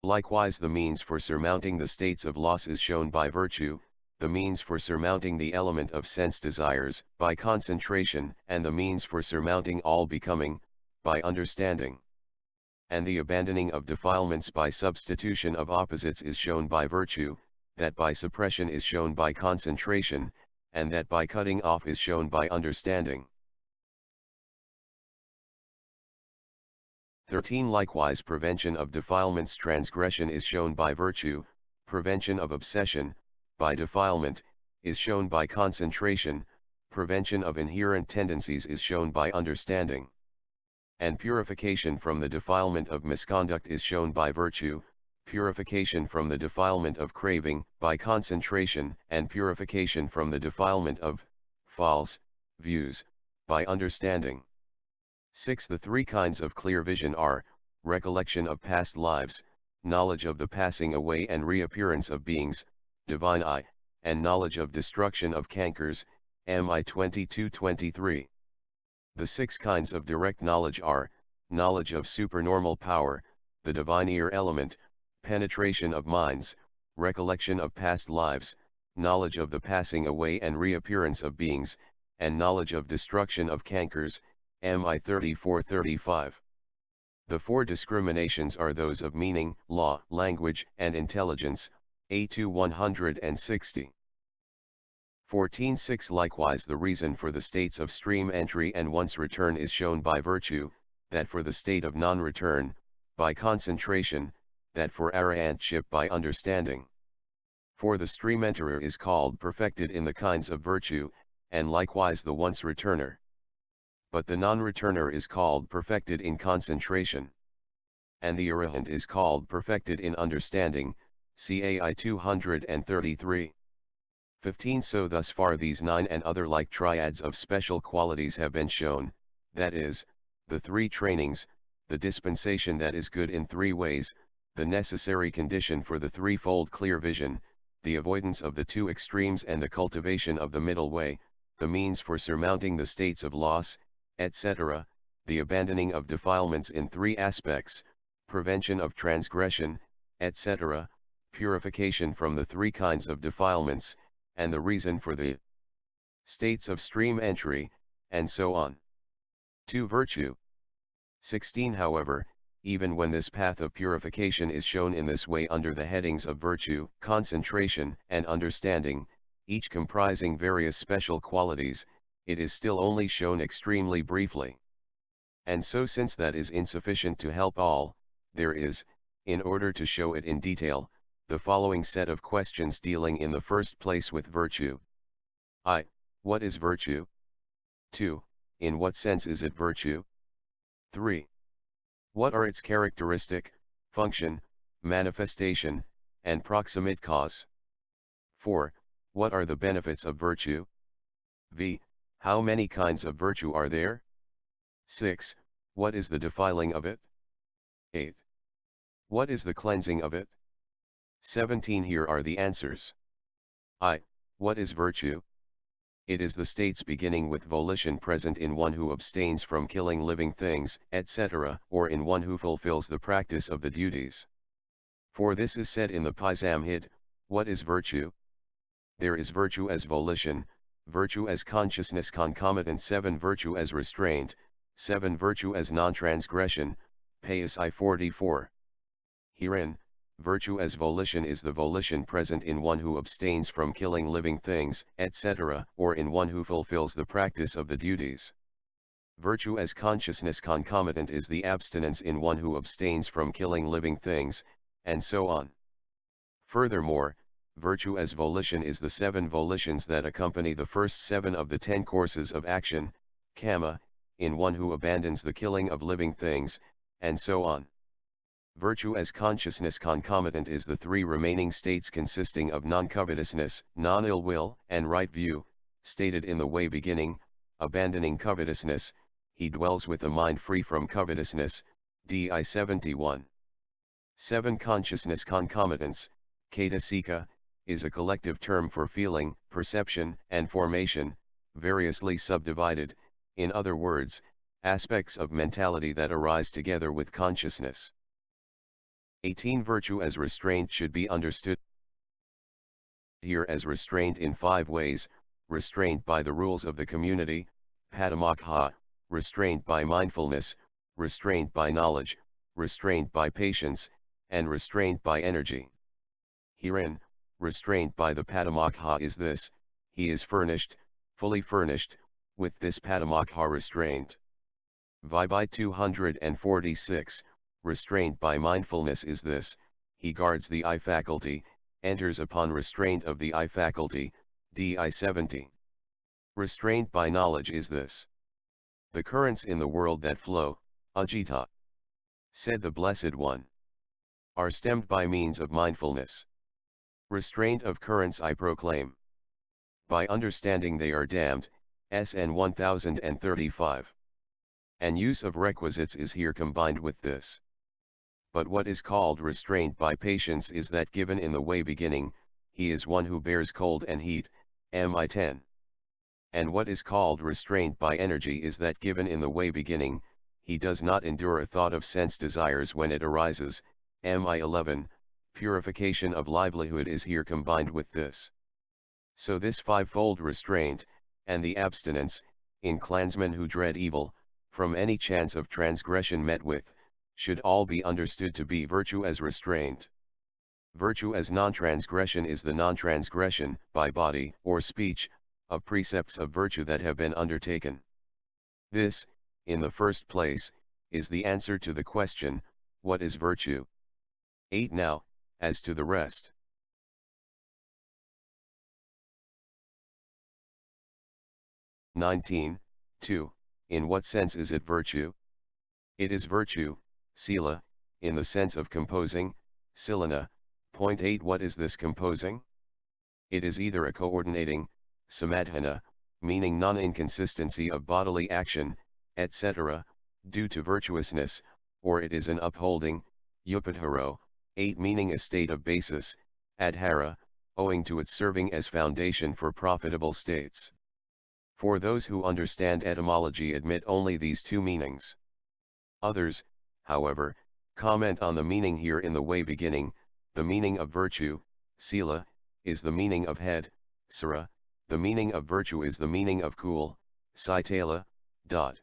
Likewise the means for surmounting the states of loss is shown by virtue, the means for surmounting the element of sense desires, by concentration, and the means for surmounting all becoming, by understanding. And the abandoning of defilements by substitution of opposites is shown by virtue, that by suppression is shown by concentration, and that by cutting off is shown by understanding. 13. Likewise prevention of defilements transgression is shown by virtue, prevention of obsession, by defilement, is shown by concentration, prevention of inherent tendencies is shown by understanding. And purification from the defilement of misconduct is shown by virtue, purification from the defilement of craving, by concentration, and purification from the defilement of false views, by understanding. 6. The three kinds of clear vision are, recollection of past lives, knowledge of the passing away and reappearance of beings, divine eye, and knowledge of destruction of cankers, MI 22:23. The 6 kinds of direct knowledge are, knowledge of supernormal power, the divine ear element, penetration of minds, recollection of past lives, knowledge of the passing away and reappearance of beings, and knowledge of destruction of cankers, MI 34:35. The 4 discriminations are those of meaning, law, language, and intelligence, A2 160. 14.6. Likewise the reason for the states of stream entry and once return is shown by virtue, that for the state of non-return, by concentration, that for arahantship by understanding. For the stream enterer is called perfected in the kinds of virtue, and likewise the once returner. But the non-returner is called perfected in concentration. And the arahant is called perfected in understanding, CAI 233. 15. So thus far these 9 and other like triads of special qualities have been shown, that is, the 3 trainings, the dispensation that is good in 3 ways, the necessary condition for the threefold clear vision, the avoidance of the 2 extremes and the cultivation of the middle way, the means for surmounting the states of loss, etc., the abandoning of defilements in 3 aspects, prevention of transgression, etc., purification from the 3 kinds of defilements, and the reason for the states of stream entry, and so on. 2. Virtue. 16. However, even when this path of purification is shown in this way under the headings of virtue, concentration, and understanding, each comprising various special qualities, it is still only shown extremely briefly. And so since that is insufficient to help all, there is, in order to show it in detail, the following set of questions dealing in the first place with virtue. I. What is virtue? 2. In what sense is it virtue? 3. What are its characteristic, function, manifestation, and proximate cause? 4. What are the benefits of virtue? V. How many kinds of virtue are there? 6. What is the defiling of it? 8. What is the cleansing of it? 17. Here are the answers. I. What is virtue? It is the states beginning with volition present in one who abstains from killing living things, etc., or in one who fulfills the practice of the duties. For this is said in the Samhita, what is virtue? There is virtue as volition, virtue as consciousness concomitant, 7 virtue as restraint, 7 virtue as non-transgression, Pasi 44. Herein, virtue as volition is the volition present in one who abstains from killing living things, etc., or in one who fulfills the practice of the duties. Virtue as consciousness concomitant is the abstinence in one who abstains from killing living things, and so on. Furthermore, virtue as volition is the 7 volitions that accompany the first 7 of the 10 courses of action, Kama, in one who abandons the killing of living things, and so on. Virtue as consciousness concomitant is the 3 remaining states consisting of non-covetousness, non-ill will, and right view, stated in the way beginning, abandoning covetousness, he dwells with a mind free from covetousness, Di 71. 7 Consciousness concomitants, Cetasika, is a collective term for feeling, perception, and formation, variously subdivided, in other words, aspects of mentality that arise together with consciousness. 18. Virtue as restraint should be understood here as restraint in 5 ways: restraint by the rules of the community, Padamokha, restraint by mindfulness, restraint by knowledge, restraint by patience, and restraint by energy. Herein, restraint by the Padamokha is this: he is furnished, fully furnished, with this Padamokha restraint. By 246, restraint by mindfulness is this: he guards the eye faculty, enters upon restraint of the eye faculty, di 70. Restraint by knowledge is this: the currents in the world that flow, ajita, said the Blessed One, are stemmed by means of mindfulness. Restraint of currents I proclaim. By understanding they are damned, SN 1035. And use of requisites is here combined with this. But what is called restraint by patience is that given in the way beginning, he is one who bears cold and heat, MI 10. And what is called restraint by energy is that given in the way beginning, he does not endure a thought of sense desires when it arises, MI 11. Purification of livelihood is here combined with this. So this fivefold restraint, and the abstinence, in clansmen who dread evil, from any chance of transgression met with, should all be understood to be virtue as restraint. Virtue as non-transgression is the non-transgression, by body or speech, of precepts of virtue that have been undertaken. This, in the first place, is the answer to the question, what is virtue? 8. Now, as to the rest. 19. 2. In what sense is it virtue? It is virtue, sila, in the sense of composing, silana. 8. What is this composing? It is either a coordinating, samadhana, meaning non-inconsistency of bodily action, etc., due to virtuousness, or it is an upholding, upadharo, 8, meaning a state of basis, adhara, owing to its serving as foundation for profitable states. For those who understand etymology admit only these two meanings. Others, however, comment on the meaning here in the way beginning. The meaning of virtue, sila, is the meaning of head, sara, the meaning of virtue is the meaning of cool, saitala, dot.